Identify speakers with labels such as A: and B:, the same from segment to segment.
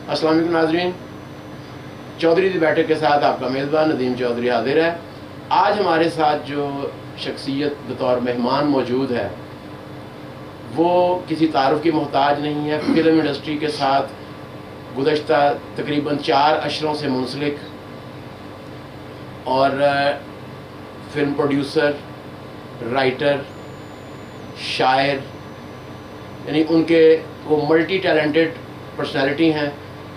A: अस्सलाम वालेकुम नाज़रीन, चौधरी दी बैठक के साथ आपका मेज़बान नदीम चौधरी हाजिर है। आज हमारे साथ जो शख्सियत बतौर मेहमान मौजूद है वो किसी तारुफ की मोहताज नहीं है। फिल्म इंडस्ट्री के साथ गुज़श्ता तकरीबन 4 अशरों से मुंसलिक और फिल्म प्रोड्यूसर, राइटर, शायर, यानी उनके वो मल्टी टैलेंटेड पर्सनैलिटी हैं।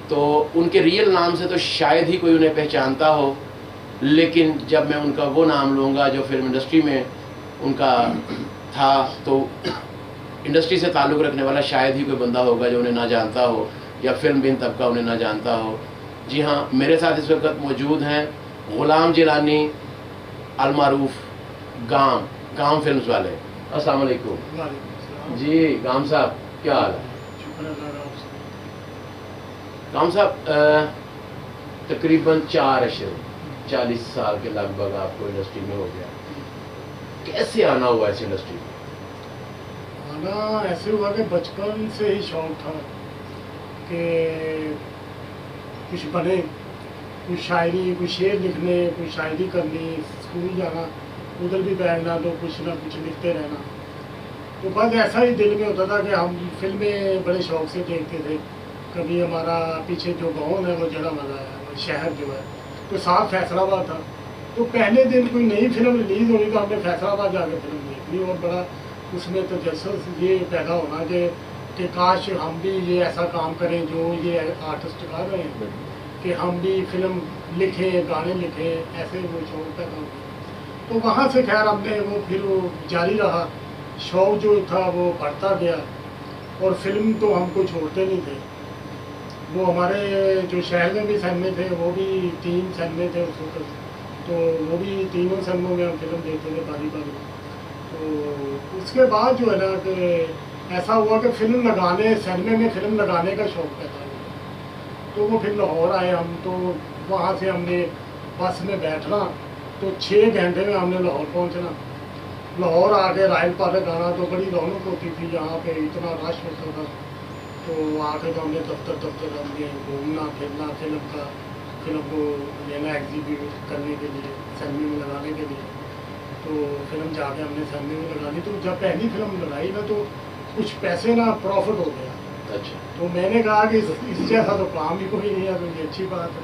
A: तो उनके रियल नाम से तो शायद ही कोई उन्हें पहचानता हो, लेकिन जब मैं उनका वो नाम लूँगा जो फिल्म इंडस्ट्री में उनका था, तो इंडस्ट्री से ताल्लुक़ रखने वाला शायद ही कोई बंदा होगा जो उन्हें ना जानता हो या फिल्म बिन तबका उन्हें ना जानता हो। जी हाँ, मेरे साथ इस वक्त मौजूद हैं ग़ुलाम जिलानी अलमारूफ गाम फिल्म्स वाले। अस्सलाम वालेकुम जी गाम साहब, क्या हाल है? गाम साहब, तकरीबन 4 अशर 40 साल के लगभग आपको इंडस्ट्री में हो गया। कैसे आना हुआ इस इंडस्ट्री में?
B: आना ऐसे हुआ कि बचपन से ही शौक था कि कुछ बने, कुछ शायरी, कुछ शेर लिखने, कुछ शायरी करनी, स्कूल जाना, उधर भी बैठना तो कुछ ना कुछ लिखते रहना। तो बस ऐसा ही दिल में होता था कि हम फिल्में बड़े शौक से देखते थे। कभी हमारा पीछे जो गाँव है वो जड़ा वाला है, शहर जो है, तो साथ फैसलाबाद था। तो पहले दिन कोई नई फिल्म रिलीज़ होनी तो हमने फैसलाबाद जाकर फिल्म देखनी, और बड़ा उसमें तजस्सुस ये पैदा होना कि काश हम भी ये ऐसा काम करें जो ये आर्टिस्ट कर रहे हैं, कि हम भी फिल्म लिखें, गाने लिखें, ऐसे वो शौक पैदा हो। तो वहाँ से खैर हमने वो फिर वो जारी रहा, शौक जो था वो बढ़ता गया, और फिल्म तो हमको छोड़ते नहीं थे। वो हमारे जो शहर में भी सिनेमे थे, वो भी 3 सिनेमे थे उस वक्त, तो वो भी तीनों सिनेमों में हम फिल्म देखते थे बारी बारी। तो उसके बाद जो है ना कि ऐसा हुआ कि फिल्म लगाने, सिनेमे में फिल्म लगाने का शौक पैदा हुआ। तो वो फिर लाहौर आए हम, तो वहाँ से हमने बस में बैठना, तो 6 घंटे में हमने लाहौर पहुँचना। लाहौर आके रायल पार्क आना तो बड़ी रौनक होती थी, यहाँ पे इतना रश होता था। तो आके तो हमने दफ्तर हमने घूमना फिरना, फिल्म को लेना एग्जीक्यूट करने के लिए, सिनेमे में लगाने के लिए। तो फिल्म जाके हमने सिनेमे में लगानी। तो जब पहली फिल्म लगाई ना तो कुछ पैसे ना प्रॉफिट हो गया।
A: अच्छा।
B: तो मैंने कहा कि इस जैसा तो काम ही कोई नहीं है, तो ये अच्छी बात है।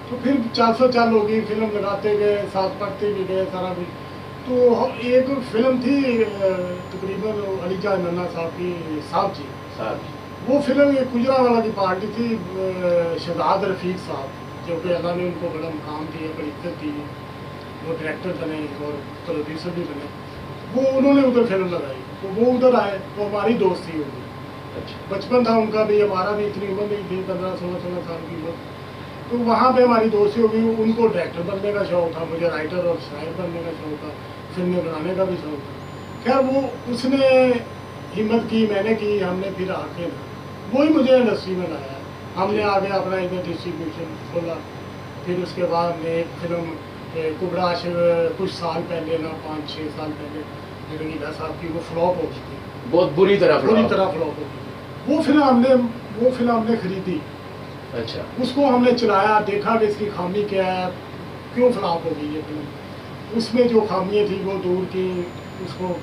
B: तो फिर 400 चाल हो गई, फिल्म लगाते गए, साथ पढ़ते भी गए, सारा कुछ। तो एक फिल्म थी तकरीबन अलीजा नन्ना साहब की, साहब जी, वो फिल्म एक गुजरावाला की पार्टी थी, शहजाद रफीक साहब, जो कि अल्लाह ने उनको बड़ा मुकाम दिया, बड़ी इज्जत दी। वो डायरेक्टर बने और प्रोड्यूसर भी बने। वो उन्होंने उधर फिल्म लगाई, तो वो उधर आए, तो हमारी दोस्ती हो गई। अच्छा। बचपन था उनका भी, हमारा भी इतनी उम्र नहीं थी, 15-16 साल की उम्र। तो वहाँ पे हमारी दोस्ती हो गई। उनको डायरेक्टर बनने का शौक था, मुझे राइटर और शायर बनने का शौक था, फिल्में बनाने का भी शौक था। खैर वो उसने हिम्मत की, मैंने की, हमने फिर आके वही मुझे इंडस्ट्री में लाया। हमने आगे अपना इधर डिस्ट्रीब्यूशन खोला। फिर उसके बाद हमने एक फिल्म कुबड़ा कुछ साल पहले ना 5-6 साल पहले रंगीला साहब की, वो फ्लॉप हो गई थी,
A: बहुत बुरी तरह फ्लॉप
B: हो गई। वो फिल्म हमने खरीदी।
A: अच्छा।
B: उसको हमने चलाया, देखा कि इसकी खामी क्या है, क्यों फ्लॉप हो गई ये फिल्म। उसमें जो खामियाँ थी वो दूर की, उसको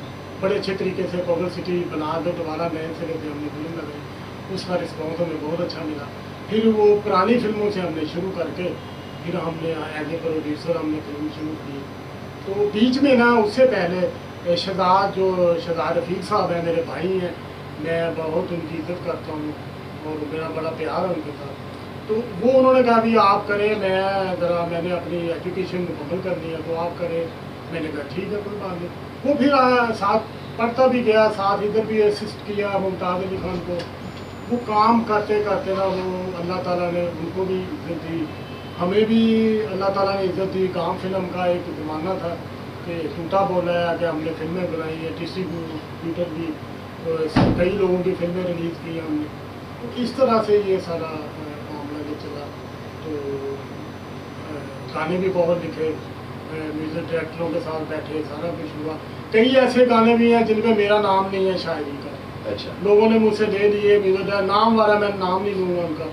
B: बड़े अच्छे तरीके से पब्लिसिटी बना के दोबारा नए सिरे से हमने फिल्म लगाई। उसका रिस्पॉन्स हमें बहुत अच्छा मिला। फिर वो पुरानी फिल्मों से हमने शुरू करके फिर हमने एज ए प्रोड्यूसर हमने फिल्म शुरू की। तो बीच में ना उससे पहले शहजाद रफीक साहब हैं, मेरे भाई हैं, मैं बहुत उनकी इज्जत करता हूँ और मेरा बड़ा प्यार है उनके साथ। तो वो उन्होंने कहा भी आप करें, मैंने अपनी एजुकेशन मुकम्मल करनी है तो आप करें। मैंने कहा ठीक है, कोई बात नहीं। वो फिर साथ पढ़ता भी गया, साथ इधर भी असिस्ट किया मुमताज़ अली खान को। वो काम करते करते ना वो अल्लाह ताला ने उनको भी इज्जत दी, हमें भी अल्लाह ताला ने इज्जत दी। काम फिल्म का एक ज़माना था कि टूटा बोला है कि हमने फिल्में बनाई है, डिस्ट्रीब्यूटर भी, तो कई लोगों की फिल्में रिलीज़ की हमने। तो इस तरह से ये सारा मामला जो चला। तो गाने भी बहुत लिखे, म्यूज़िक डायरेक्टरों के साथ बैठे, सारा कुछ हुआ। कई ऐसे गाने भी हैं जिनमें मेरा नाम नहीं है शायरी का।
A: अच्छा।
B: लोगों ने मुझसे ले लिए म्यूज़िक, नाम वाला मैं नाम नहीं लूँगा उनका,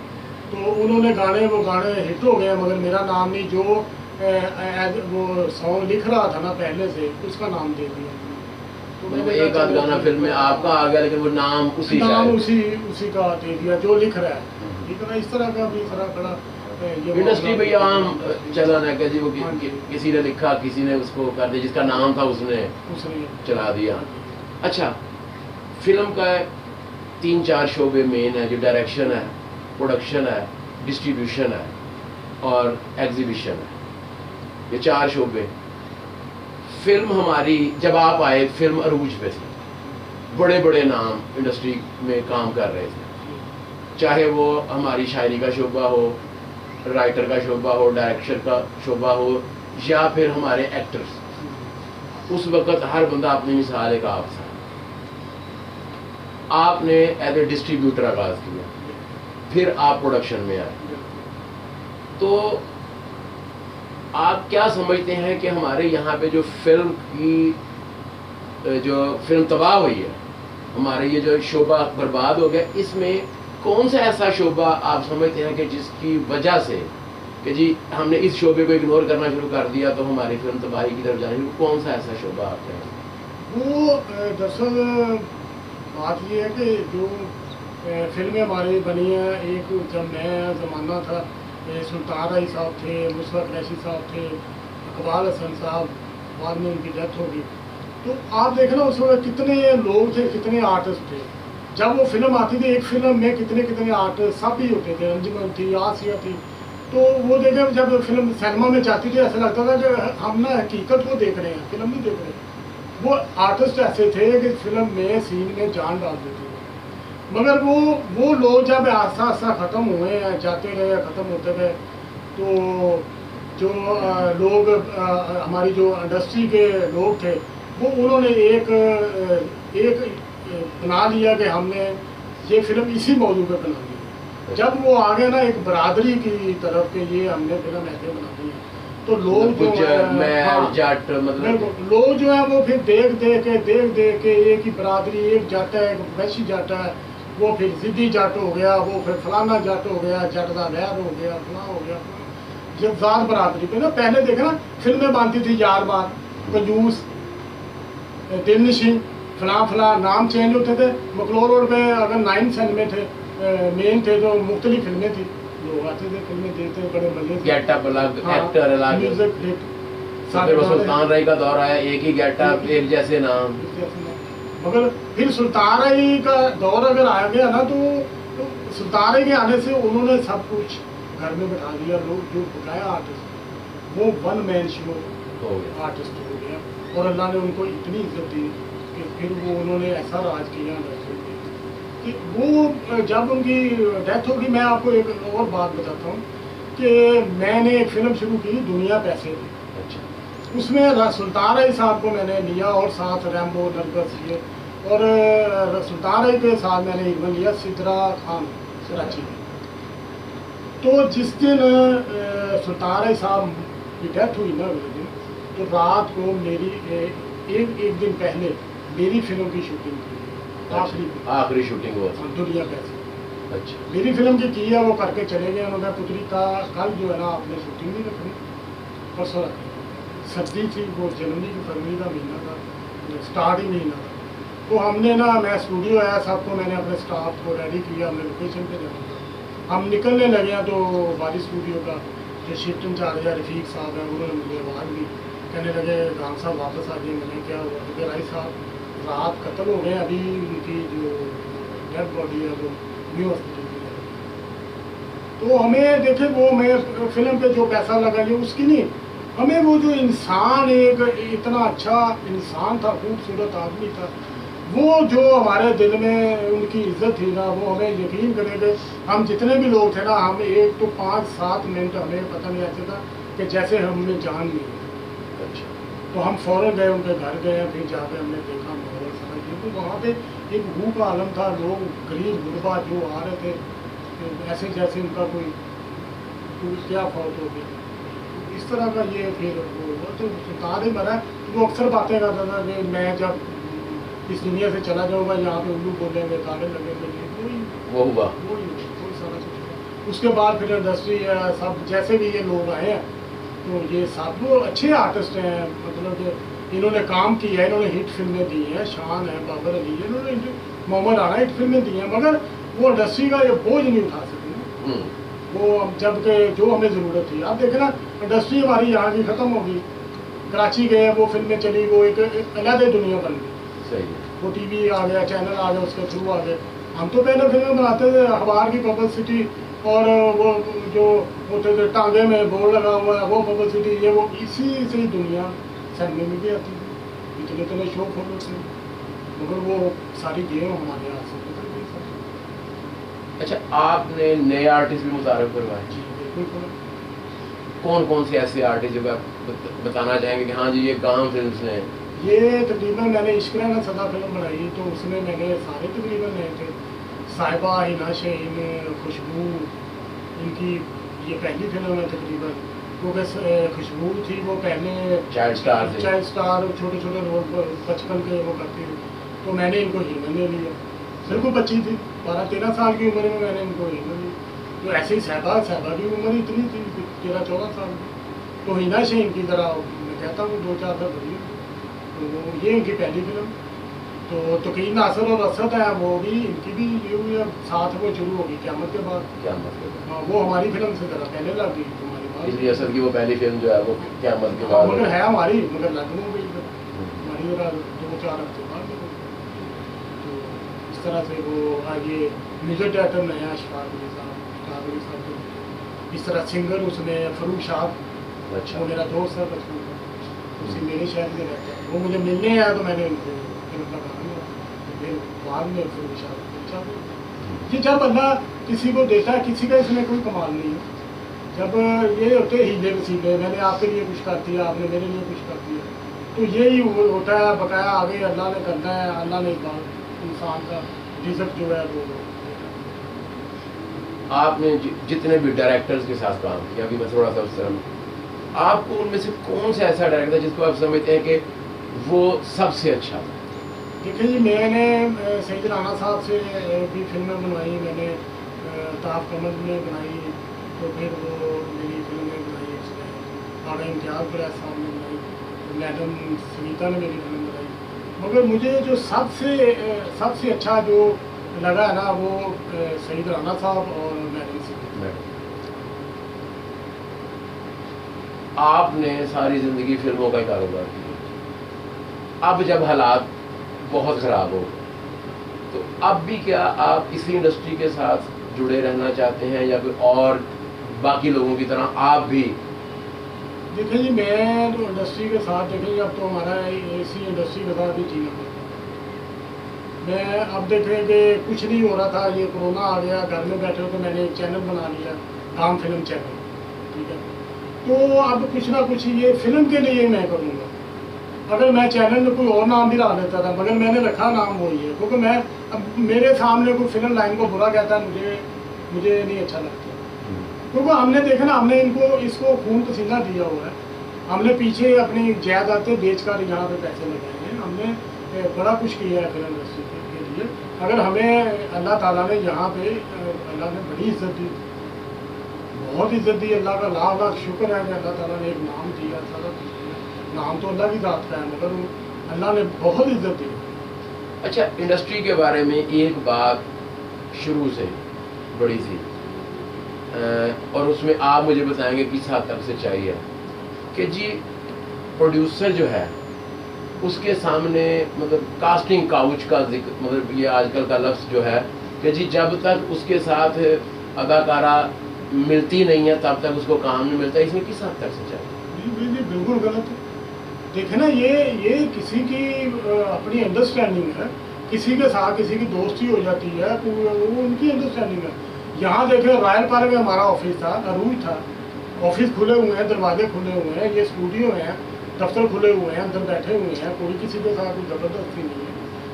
B: तो उन्होंने वो गाने हिट हो गए, मगर मेरा नाम नहीं, जो वो सॉन्ग लिख रहा था ना पहले से, उसका नाम दे दिया। तो
A: मतलब एक आध गाना फिल्म में आपका आ गया, लेकिन वो नाम उसी
B: नाम उसी का दे दिया जो लिख रहा है। ठीक है ना, इस तरह का भी थोड़ा बड़ा
A: इंडस्ट्री भैया आम चलन है कि जी वो किसी ने लिखा, किसी ने उसको कर दिया, जिसका नाम था उसने चला दिया। अच्छा, फिल्म का 3-4 शोबे मेन है, जो डायरेक्शन है, प्रोडक्शन है, डिस्ट्रीब्यूशन है और एग्जीबिशन है, ये 4 शोबे। फिल्म हमारी जब आप आए, फिल्म अरूज पे थी, बड़े बड़े नाम इंडस्ट्री में काम कर रहे थे, चाहे वो हमारी शायरी का शोबा हो, राइटर का शोबा हो, डायरेक्शन का शोबा हो, या फिर हमारे एक्टर्स। उस वक्त हर बंदा अपनी मिसाल एक आप था। आपने एज ए डिस्ट्रीब्यूटर आगाज किया, फिर आप प्रोडक्शन में आए। तो आप क्या समझते हैं कि हमारे यहाँ पे जो फिल्म तबाह हुई है, हमारे ये जो शोबा बर्बाद हो गया, इसमें कौन सा ऐसा शोबा आप समझते हैं कि जिसकी वजह से कि जी हमने इस शोबे को इग्नोर करना शुरू कर दिया तो हमारी फिल्म तबाही की तरफ जाने, कौन सा ऐसा शोबा आप हैं?
B: वो दरअसल बात ये है कि जो फिल्में हमारी बनी हैं, एक जब नया ज़माना था, सुल्तान राय साहब थे, मुशर्रफ रैशी साहब थे, इकबाल हसन साहब, बाद में उनकी डेथ होगी। तो आप देखें ना उस वक्त कितने लोग थे, कितने आर्टिस्ट थे। जब वो फिल्म आती थी, एक फिल्म में कितने कितने आर्टिस्ट सब भी होते थे, अंजुमन थी, आसिया थी। तो वो देखे जब फिल्म सिनेमा में जाती थी, ऐसा लगता था कि हम ना हकीकत को देख रहे हैं, फिल्म नहीं देख रहे। वो आर्टिस्ट ऐसे थे कि फिल्म में सीन में जान डाल देते थे। मगर वो लोग जब आस्ता आस्ता ख़त्म हुए, जाते रहे, ख़त्म होते गए, तो जो लोग हमारी जो इंडस्ट्री के लोग थे, वो उन्होंने एक बना लिया कि हमने ये फिल्म इसी मौजू पे बना ली। जब वो आगे ना एक बरादरी की तरफ के ये हमने फिल्म ऐसे बनानी है, तो लोग जो लोग जो है वो फिर देख के एक ही बरादरी, एक जट है, एक वैशी जट है, वो फिर जिद्दी जट हो गया, वो फिर फलाना जट हो गया, जट का वैर हो गया, फला हो गया। जब ज़ात बरादरी पे ना पहले देखे ना फिल्में बनती थी, यार बार, कंजूस, दिलनशीं, फला नाम चेंज होते थे। मकलोर रोड पे अगर 9 सिनेमे थे, मेन थे, तो मुख्तलिफ फिल्में थी, लोग आते थे, फिल्में देखते, बड़े मजे थे,
A: गेटअप अलग, एक्टर अलग,
B: म्यूजिक हिट।
A: फिर सुल्तान राय का दौर आया, एक ही गेटअप, एक जैसे नाम।
B: मगर फिर सुल्तान राय का दौर अगर आ गया ना, तो सुल्तान राय के आने से उन्होंने सब कुछ घर में बैठा दिया। लोग जो बुलाया आर्टिस्ट, वो 1 मैन शो आर्टिस्ट हो गया, और अल्लाह ने उनको इतनी इज्जत दी कि फिर वो उन्होंने ऐसा राज किया कि वो जब उनकी डेथ होगी। मैं आपको एक और बात बताता हूँ कि मैंने एक फिल्म शुरू की, दुनिया पैसे थी। अच्छा। उसमें सुल्तान राय साहब को मैंने लिया, और साथ रैम्बो, नरगस ये, और सुल्तान राय के साथ मैंने इवन लिया सिद्रा खान कराची में। तो जिस दिन सुल्तान राय साहब की डेथ हुई ना, उस दिन तो रात को मेरी एक दिन पहले मेरी फिल्म की शूटिंग की,
A: आखिरी शूटिंग हुआ,
B: दुनिया पैसे।
A: अच्छा।
B: मेरी फिल्म की है, वो करके चले गए। उन्होंने पुत्री का कल जो है ना आपने शूटिंग नहीं रखनी, परसों सर्दी थी, वो जनवरी की फरवरी का महीना था, स्टार्ट ही महीना था। तो हमने ना, मैं स्टूडियो आया, सबको मैंने अपने स्टाफ को रेडी किया, हमने लोकेशन पे जाना था। हम निकलने लगे हैं तो बारिश स्टूडियो का जो शिफ्ट इंचार्ज है रफीक साहब है, उन्होंने मुझे आवाज़ दी, कहने लगे राम साहब वापस आ गए। मैंने क्या हुआ? तो राय साहब रात कत्ल हो गए, अभी उनकी जो डेड बॉडी है वो न्यू हॉस्पिटल में है। तो हमें देखे, वो मैं फिल्म पे जो पैसा लगा लिया उसकी नहीं, हमें वो जो इंसान, एक इतना अच्छा इंसान था, खूबसूरत आदमी था, वो जो हमारे दिल में उनकी इज्जत थी ना, वो हमें यकीन करेंगे, हम जितने भी लोग थे ना, हम एक तो 5-7 मिनट हमें पता नहीं ऐसे था कि जैसे हमने जान ली। अच्छा। तो हम फ़ौरन गए, उनके घर गए, फिर जाकर हमने देखा माहौल समझ लिया। तो वहाँ पे एक भूख का आलम था, लोग गरीब गुरबा जो आ रहे थे, ऐसे जैसे उनका कोई क्या फौत हो गई। इस तरह का ये फिर वो तो सुल्तान ही मरा। वो अक्सर बातें करता था कि मैं जब इस दुनिया से चला जाऊँगा, यहाँ पे उल्लू बोलेंगे, गाने लगेंगे,
A: वो हुआ,
B: कोई सारा कुछ। उसके बाद फिर इंडस्ट्री सब जैसे भी ये लोग आए हैं तो ये सब अच्छे आर्टिस्ट हैं, मतलब कि इन्होंने काम किया है, इन्होंने हिट फिल्में दी हैं, शान है, बाबर अली है, इन्होंने मोहम्मद राना हिट फिल्में दी हैं, मगर वो इंडस्ट्री का ये बोझ नहीं उठा सके वो, जबकि जो हमें ज़रूरत थी। आप देखें ना, इंडस्ट्री हमारी यहाँ की ख़त्म होगी, कराची गए, वो फिल्में चली, वो एक अलग दुनिया बन गई।
A: सही है।
B: वो टीवी आ गया, चैनल आ गया, उसके थ्रू आ गए। हम तो पहले फिल्में बनाते थे, अखबार की पब्लिसिटी और वो जो होते थे टांगे में बोर्ड लगा हुआ है, वो पब्लिसिटी, ये वो, इसी से ही दुनिया सैलमे में भी आती थी, इतने इतने शो खोलो थे, मगर वो सारी गेम हमारे हाथ से निकल गई सर।
A: अच्छा, आपने नए आर्टिस्ट भी मुतारफ करवाए?
B: जी बिल्कुल।
A: कौन कौन से ऐसे आर्टिस्ट जो आप बताना चाहेंगे कि हाँ जी ये गांव फिल्म्स ने?
B: ये तकरीबन मैंने इश्क रहना सदा फिल्म बनाई, तो उसमें मैंने सारे तकरीबन नए थे, साहिबा, हिना शहीन, खुशबू, इनकी ये पहली फिल्म है तकरीबन, क्योंकि खुशबू थी वो पहले
A: चाइल्ड
B: स्टार छोटे छोटे रोल बचपन के वो करती थी, तो मैंने इनको हीरोइन ले लिया, बिल्कुल बच्ची थी, 12-13 साल की उम्र में मैंने इनको हीरोइन ली। तो ऐसे ही साहिबा की उम्र इतनी थी 13-14 साल की, तो हिना शहीन की ज़रा मैं कहता हूँ 2-4 साल बड़ी, तो ये इनकी पहली फिल्म। तो तकीन नासर और असद है, वो भी इनकी भी ये हुई है, साथ वो शुरू होगी क़यामत के बाद।
A: क्या मतलब?
B: हाँ, वो हमारी फिल्म से ज़रा पहले लग गई तुम्हारी बात,
A: इसलिए असद की वो पहली फिल्म जो है वो क़यामत के
B: हाँ,
A: बाद।
B: मगर है हमारी, मगर लग हो गई हमारी ज़रा 2-4 हफ्ते बाद। तो इस तरह से वो आगे म्यूजिक डायरेक्टर नया अशफाक अली साहब, इस तरह सिंगर उसमें फरूक शाह,
A: अच्छा।
B: वो मेरा दोस्त है बचपन का, उसी मेरे शहर में रहता है, वो मुझे मिलने आया तो मैंने उनको फिल्म का गाना गाया, फिर बाद में फरूक शाह अच्छा ये जब अल्लाह किसी को देता है, किसी का इसमें कोई कमाल नहीं है, जब ये होते हीले वसीले, मैंने आपके लिए कुछ कर दिया, आपने मेरे लिए कुछ कर दिया, तो यही होता है, बकाया आगे अल्लाह ने करना है, अल्लाह ने इंसान का रिज़्क जो है वो।
A: आपने जितने भी डायरेक्टर्स के साथ काम किया, अभी मैं थोड़ा सा उस तरह, आपको उनमें से कौन सा ऐसा डायरेक्टर है जिसको आप समझते हैं कि वो सबसे अच्छा था?
B: देखिए जी, मैंने सईद राना साहब से भी फिल्में बनवाई, मैंने ताफ कमल में बनाई, तो फिर वो मेरी फिल्में बनाई, उसमें आगा इम्तियाज़ प्रैस साहब ने बनाई, तो मैडम सविता ने मेरी फिल्म बनाई, मगर मुझे जो सबसे अच्छा जो लगा है ना, वो सईद राना साहब और मैडम से।
A: आपने सारी ज़िंदगी फिल्मों का कारोबार किया, अब जब हालात बहुत ख़राब हो, तो अब भी क्या आप इसी इंडस्ट्री के साथ जुड़े रहना चाहते हैं या कोई और बाकी लोगों की तरह आप भी?
B: देखिए जी, मैं तो इंडस्ट्री के साथ, देखिए अब तो हमारा इसी इंडस्ट्री के साथ ही जीना पड़ता है। मैं अब देखें कि कुछ नहीं हो रहा था, ये कोरोना आ गया, घर में बैठे हो, तो मैंने एक चैनल बना लिया, काम फिल्म चैनल, ठीक है। तो अब कुछ ना कुछ ये फिल्म के लिए मैं करूँगा। अगर मैं चैनल में कोई और नाम भी रख लेता था, मगर मैंने रखा नाम वही है, क्योंकि मैं अब मेरे सामने कोई फिल्म लाइन को बुरा कहता है, मुझे नहीं अच्छा लगता, क्योंकि हमने देखा ना, हमने इसको खून पसीना दिया हुआ है, हमने पीछे अपनी जायदादें बेचकर यहाँ पे पैसे लगाए हैं, हमने बड़ा कुछ किया है फिल्म इंडस्ट्री के लिए। अगर हमें अल्लाह ताला ने यहाँ पे अल्लाह ने बड़ी इज्जत दी, बहुत इज्जत दी, अल्लाह का लाख लाख शुक्र है कि अल्लाह ताला ने एक नाम दिया, सारा नाम तो अल्लाह की ज़ात का है, मगर अल्लाह ने बहुत इज्जत दी।
A: अच्छा, इंडस्ट्री के बारे में एक बात शुरू से बड़ी थी, और उसमें आप मुझे बताएंगे किस हद तक सच्चाई है, कि जी प्रोड्यूसर जो है उसके सामने, मतलब कास्टिंग काउच का जिक्र, मतलब ये आजकल का लफ्ज़ जो है कि जी जब तक उसके साथ अदाकारा मिलती नहीं है तब तक उसको काम नहीं मिलता, इसमें किस हद तक सच्चाई?
B: जी बिल्कुल गलत है। देखे ना, ये किसी की अपनी अंडरस्टैंडिंग है, किसी के साथ किसी की दोस्ती हो जाती है, तो वो उनकी अंडरस्टैंडिंग है। यहाँ देखे रॉयल पार्क में हमारा ऑफिस था, अरूज था, ऑफिस खुले हुए हैं, दरवाजे खुले हुए हैं, ये स्टूडियो हैं, दफ्तर खुले हुए हैं, अंदर बैठे हुए हैं, कोई किसी के साथ कोई ज़बरदस्ती नहीं है,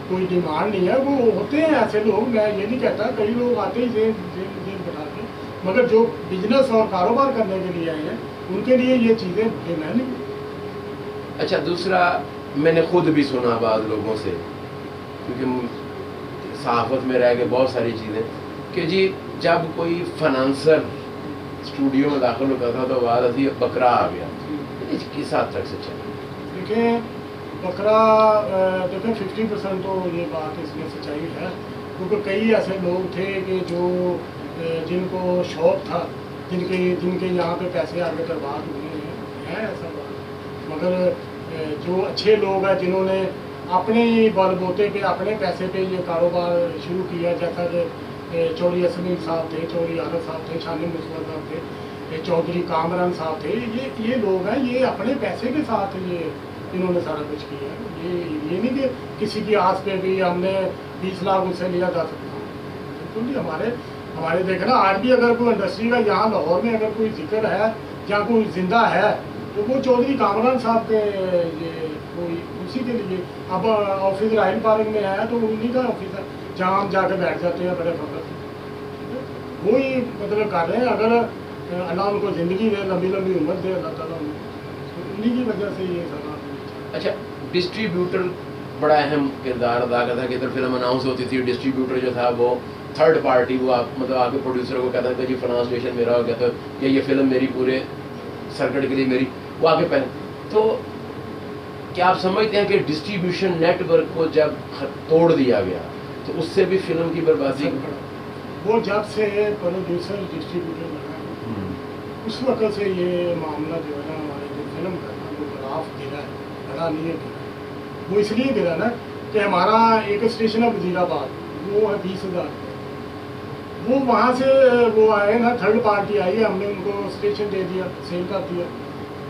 B: कोई डिमांड नहीं है। वो होते हैं ऐसे लोग, मैं ये नहीं कहता, कई लोग आते ही जेल बैठा के, मगर जो बिजनेस और कारोबार करने के लिए आए हैं उनके लिए ये चीज़ें बेमैन नहीं।
A: अच्छा, दूसरा मैंने खुद भी सुना बाद लोगों से, क्योंकि सहाफ़त में रह के बहुत सारी चीज़ें, कि जी जब कोई फाइनेंसर स्टूडियो में दाखिल होता था तो आवाज़ आती बकरा आ गया, किस हद तक सच्चा?
B: देखिए बकरा, देखिए 50% तो ये बात इसमें सच्चाई है, क्योंकि कई ऐसे लोग थे कि जो जिनको शौक था, जिनके यहाँ पे पैसे आगे बर्बाद हुए हैं ऐसा बात। मगर जो अच्छे लोग हैं जिन्होंने अपने बलबूते पे अपने पैसे पे ये कारोबार शुरू किया, जैसा कि चौधरी असमी साहब थे, चौधरी आरफ साहब थे, शानी मुस्लिम साहब थे, चौधरी कामरान साहब थे, ये लोग हैं, ये अपने पैसे के साथ ये इन्होंने सारा कुछ किया है। ये नहीं कि किसी की आस पे भी हमने 20 लाख उससे लिया जा सकता है, बिल्कुल नहीं। हमारे देखना आज भी अगर कोई इंडस्ट्री का यहाँ लाहौर में अगर कोई जिक्र है या कोई जिंदा है तो वो चौधरी कामरान साहब के ये कोई उसी के लिए। अब ऑफिस राहिल पार्क में है तो उन्हीं का ऑफिस है जहाँ हम जाकर बैठ जाते हैं बड़े फखर से, वो ही मतलब कर रहे हैं। अगर अल्लाह उनको ज़िंदगी दे, लंबी लंबी उम्र दे अल्लाह ताला उनको, उन्हीं की वजह से ये सारा।
A: अच्छा, डिस्ट्रीब्यूटर बड़ा अहम किरदार अदा करता है कि इधर फिल्म अनाउंस होती थी, डिस्ट्रीब्यूटर जो था वो थर्ड पार्टी, वो आप मतलब आके प्रोड्यूसर को कहता था जी फलां स्टेशन मेरा हो गया था या ये फिल्म मेरी पूरे सर्किट के लिए मेरी, वो आके पहले। तो क्या आप समझते हैं कि डिस्ट्रीब्यूशन नेटवर्क को जब तोड़ दिया गया तो उससे भी फिल्म की बर्बादी?
B: वो जब से प्रोड्यूसर डिस्ट्रीब्यूटर बना उस वक्त से ये मामला जो है ना, हमारे जो फिल्म का वो ग्राफ गिरा है, बड़ा नहीं है गिरा। वो इसलिए गिरा ना कि हमारा एक स्टेशन है वजीराबाद, वो है 20,000, वो वहाँ से वो आए ना, थर्ड पार्टी आई है, हमने उनको स्टेशन दे दिया, सेल कर दिया।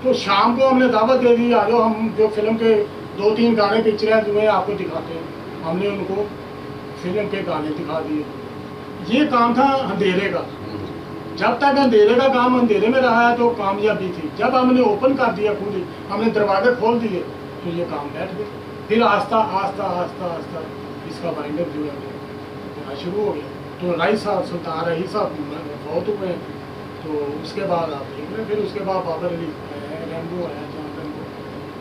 B: तो शाम को हमने दावत दे दी, आ जाओ हम जो फिल्म के 2-3 गाने पिक्चर हैं तुम्हें आपको दिखाते हैं। हमने उनको फिल्म के गाने दिखा दिए। ये काम था अंधेरे का, जब तक अंधेरे का काम अंधेरे में रहा है तो कामयाबी थी। जब हमने ओपन कर दिया, खुद ही हमने दरवाजे खोल दिए तो ये काम बैठ गए। फिर आस्ता आस्ता आस्ता आस्ता इसका बाइंडअप जो है होना शुरू हो गया। तो राई साहब, सुल्तान रही साहब बहुत हुए हैं, तो उसके बाद आप देख रहे, फिर उसके बाद बाबर अली है, रैम्बो है,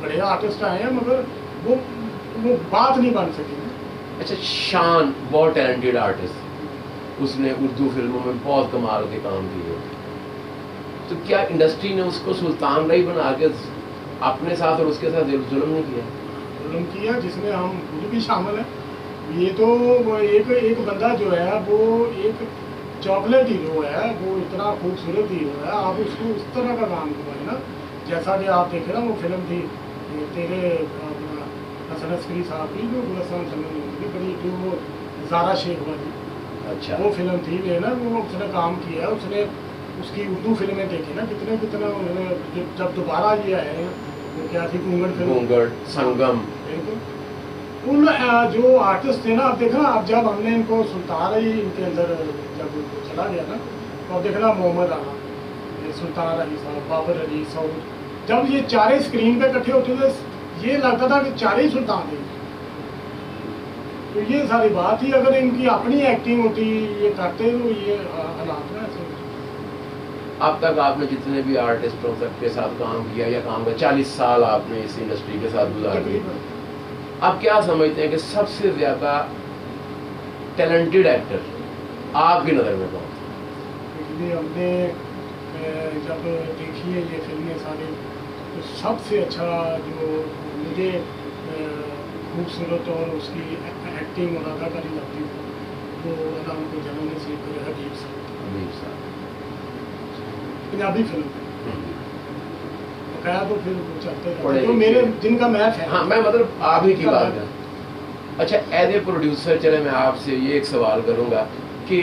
B: बड़े आर्टिस्ट आए हैं, मगर वो बात नहीं बन सकी।
A: अच्छा, शान बहुत टैलेंटेड आर्टिस्ट, उसने उर्दू फिल्मों में बहुत कमाल के काम किए, तो क्या इंडस्ट्री ने उसको सुल्तान रही बना के अपने साथ और उसके साथ जुल्म नहीं किया?
B: जुल्म किया, जिसमें हम खुद भी शामिल हैं। ये तो एक बंदा जो है वो एक चॉकलेट हीरो है, वो इतना खूबसूरत हीरो है, आप उसको उस तरह का काम करवाए ना, जैसा कि आप देखे ना वो फिल्म थी तेरे अपना हसन अस्करी साहब की, जो गुलस्तान की बड़ी, जो वो ज़ारा शेख वाली,
A: अच्छा
B: वो फिल्म थी ये ना, वो उसने काम किया, उसने उसकी उर्दू फिल्में देखी ना, कितना उन्होंने, जब दोबारा ये आए हैं वो क्या थी,
A: घूंगड़ संगम,
B: बिल्कुल। उन जो आर्टिस्ट थे ना, आप देखना, अब जब हमने इनको सुल्तान रही इनके अंदर जब चला गया ना, तो अब देखना मोहम्मद आना, सुल्तान अली साहब, बाबर अली, सऊद, जब ये चारे स्क्रीन पे इकट्ठे होते थे ये लगता था कि चारे ही सुल्तान थे। तो ये सारी बात ही, अगर इनकी अपनी एक्टिंग होती, ये करते, तो ये हालात ना ऐसे।
A: अब तक आपने जितने भी आर्टिस्टों के साथ काम किया या काम किया, 40 साल आपने इस इंडस्ट्री के साथ गुजार दिए, आप क्या समझते हैं कि सबसे ज़्यादा टैलेंटेड एक्टर आपकी नज़र में कौन?
B: इसलिए हमने जब देखी है ये फिल्में सारी, तो सबसे अच्छा जो मुझे खूबसूरत और उसकी एक्टिंग और अदाकारी लगती थी, वो अल्लाह उनको जन्म नसीब करे, हबीब साहब, पंजाबी फिल्म बकाया, तो फिर वो चलते रहते जो मेरे जिनका मैच है।
A: हाँ, मैं मतलब आप ही की बात है। अच्छा, एज ए प्रोड्यूसर, चले मैं आपसे ये एक सवाल करूँगा कि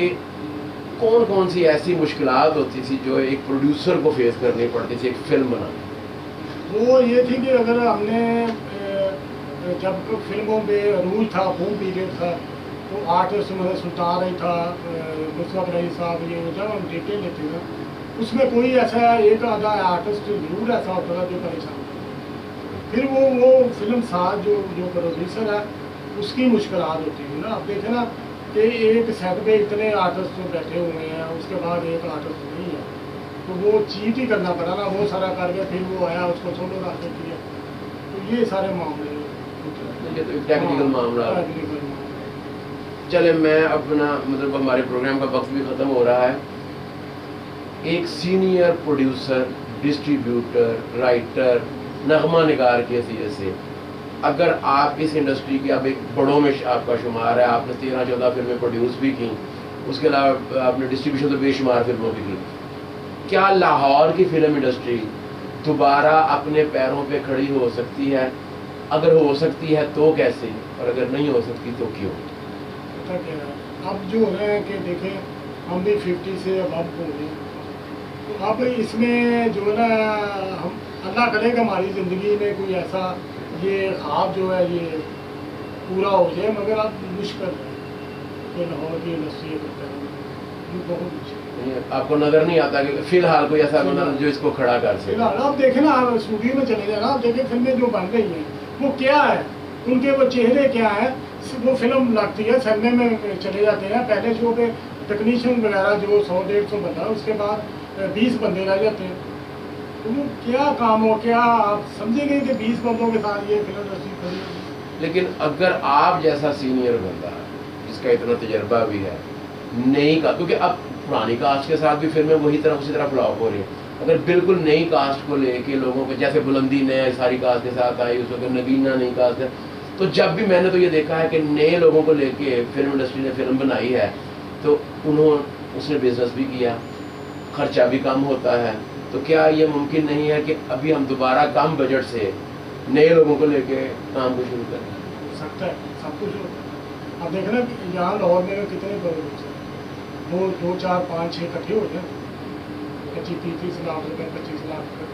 A: कौन कौन सी ऐसी मुश्किलात होती थी जो एक प्रोड्यूसर को फेस करनी पड़ती थी एक फिल्म बनाने? वो
B: ये थी कि अगर हमने जब फिल्मों में रूज था, बूम पीरियड था, तो आर्टिस्ट में सुल्तान रही था, मुशर्रफ रही साहब, ये जब हम डिटेल लेते थे उसमें कोई ऐसा एक आधा आर्टिस्ट जरूर ऐसा होता था जो परेशान था। फिर वो फिल्म साथ जो प्रोड्यूसर है उसकी मुश्किलात होती है ना। अब देखें ना कि एक सेट पे इतने आर्टिस्ट बैठे हुए हैं, उसके बाद एक आर्टिस्ट नहीं है, तो वो चीट ही करना पड़ा ना, वो सारा करके फिर वो आया, उसको सोलो रख किया, तो ये सारे मामले
A: टेक्निकल मामला। चले मैं अपना मतलब हमारे प्रोग्राम का वक्त भी ख़त्म हो रहा है। एक सीनियर प्रोड्यूसर, डिस्ट्रीब्यूटर, राइटर, नगमा निगार के हैसियत से अगर आप इस इंडस्ट्री के अब एक बड़ों में आपका शुमार है, आपने 13-14 फिल्में प्रोड्यूस भी की, उसके अलावा आपने डिस्ट्रीब्यूशन तो बेशुमार फिल्मों की, क्या लाहौर की फिल्म इंडस्ट्री दोबारा अपने पैरों पे खड़ी हो सकती है? अगर हो सकती है तो कैसे, और अगर नहीं हो सकती तो क्यों?
B: पता क्या है, अब जो है कि देखें हम भी 50 से अब हो गए, तो अब इसमें जो है ना, हम अल्लाह करे कि हमारी ज़िंदगी में कोई ऐसा ये ख्वाब जो है ये पूरा हो जाए, मगर अब मुश्किल है कि लाहौर की इंडस्ट्री बहुत मुश्किल।
A: आपको नज़र नहीं आता कि फिलहाल कोई ऐसा बंदा जो इसको खड़ा कर सके?
B: फिलहाल आप देखें ना, आप स्टूडियो में चले जाए ना, आप देखें फिल्में जो बन रही हैं वो क्या है, उनके वो चेहरे क्या है, वो फिल्म लगती है सन्ने में चले जाते हैं, पहले शो पे टेक्नीशियन वगैरह जो 100-150 बंदा, उसके बाद 20 बंदे रह जाते हैं। तो वो क्या काम हो, क्या आप समझेंगे कि 20 बंदों के साथ ये फिल्म इंडस्ट्री खड़ी होगी?
A: लेकिन अगर आप जैसा सीनियर बंदा जिसका इतना तजर्बा भी है, नई का, क्योंकि अब पुरानी कास्ट के साथ भी फिल्में वही तरह उसी तरह फ्लॉप हो रही है, अगर बिल्कुल नई कास्ट को लेके लोगों को, जैसे बुलंदी नए सारी कास्ट के साथ आई, उस वक्त नगीना नई कास्ट है, तो जब भी मैंने तो ये देखा है कि नए लोगों को लेके फिल्म इंडस्ट्री ने फिल्म बनाई है तो उसने बिजनेस भी किया, खर्चा भी कम होता है। तो क्या ये मुमकिन नहीं है कि अभी हम दोबारा कम बजट से नए लोगों को लेके काम को शुरू करें?
B: हो सकता है, सब कुछ होता है। अब देखना यहाँ लाहौर में कितने प्रोड्यूसर हैं, 2, 4, 5, 6 इकट्ठे हो जाए, 25-30 लाख रुपए, 25 लाख रुपए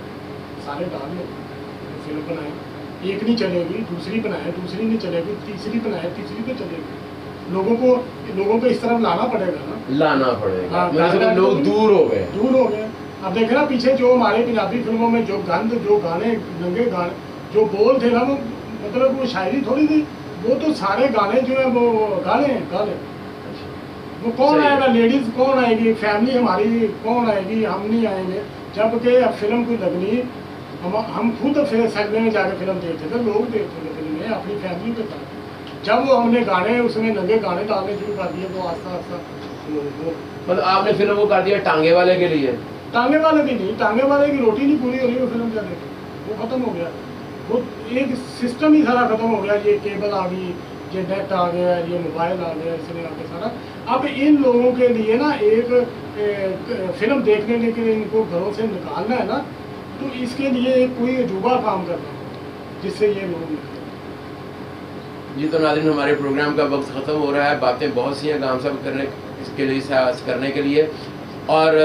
B: सारे डाल लो, फिल्म बनाए, एक नहीं चलेगी, दूसरी बनाए, दूसरी नहीं चलेगी, तीसरी बनाए, तीसरी तो चलेगी। लोगों को इस तरफ लाना पड़ेगा ना,
A: लाना पड़ेगा।
B: हाँ,
A: लोग दूर हो गए। अब देखना पीछे जो हमारे पंजाबी फिल्मों में जो गंद, जो गाने, नंगे गाने, जो बोल थे ना, वो मतलब वो शायरी थोड़ी थी, वो तो सारे गाने जो है वो गाने। वो कौन आएगा, लेडीज कौन आएगी, फैमिली हमारी कौन आएगी, हम नहीं आएंगे। जबकि अब फिल्म कोई लगनी, हम खुद फिर सैलवे में जाकर फिल्म देखते थे, लोग देखते थे फिल्में अपनी फैमिली के साथ। जब वो हमने गाने उसमें नंगे गाने डालने शुरू कर दिए तो आस्ता आस्ता मतलब आपने फिल्म को कर दिया टांगे वाले के लिए?
B: टांगे वाले भी नहीं, टांगे वाले की रोटी नहीं पूरी हो रही, वो फिल्म क्या देखे, वो खत्म हो गया। वो एक सिस्टम ही सारा खत्म हो गया। ये केबल आ गई, ये नेट आ गया, ये मोबाइल आ गया, इसलिए आगे सारा। अब इन लोगों के लिए ना एक फिल्म देखने के लिए इनको घरों से निकालना है ना, तो इसके लिए कोई अजूबा काम करना होगा जिससे ये लोग।
A: जी तो नाज़रीन, हमारे प्रोग्राम का वक्त ख़त्म हो रहा है। बातें बहुत सी हैं गाम साहब करने के लिए, और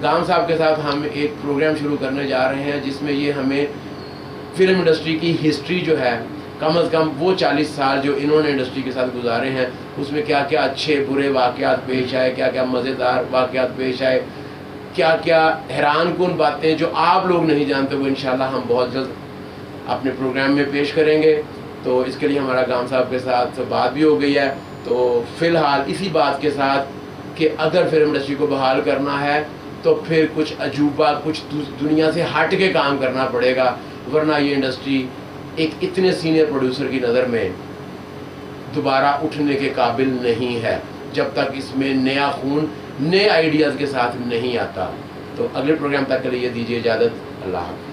A: गाम साहब के साथ हम एक प्रोग्राम शुरू करने जा रहे हैं जिसमें ये हमें फिल्म इंडस्ट्री की हिस्ट्री जो है, कम अज़ कम वो 40 साल जो इन्होंने इंडस्ट्री के साथ गुजारे हैं, उसमें क्या क्या अच्छे बुरे वाक़यात पेश आए, क्या क्या मज़ेदार वाक़यात पेश आए, क्या क्या हैरानकुन बातें जो आप लोग नहीं जानते, वो इंशाल्लाह हम बहुत जल्द अपने प्रोग्राम में पेश करेंगे। तो इसके लिए हमारा गाम साहब के साथ बात भी हो गई है। तो फ़िलहाल इसी बात के साथ कि अगर फिल्म इंडस्ट्री को बहाल करना है तो फिर कुछ अजूबा, कुछ दुनिया से हट के काम करना पड़ेगा, वरना ये इंडस्ट्री एक इतने सीनियर प्रोड्यूसर की नज़र में दोबारा उठने के काबिल नहीं है जब तक इसमें नया खून नए आइडियाज़ के साथ नहीं आता। तो अगले प्रोग्राम तक के लिए दीजिए इजाज़त। अल्लाह हाफ़िज़।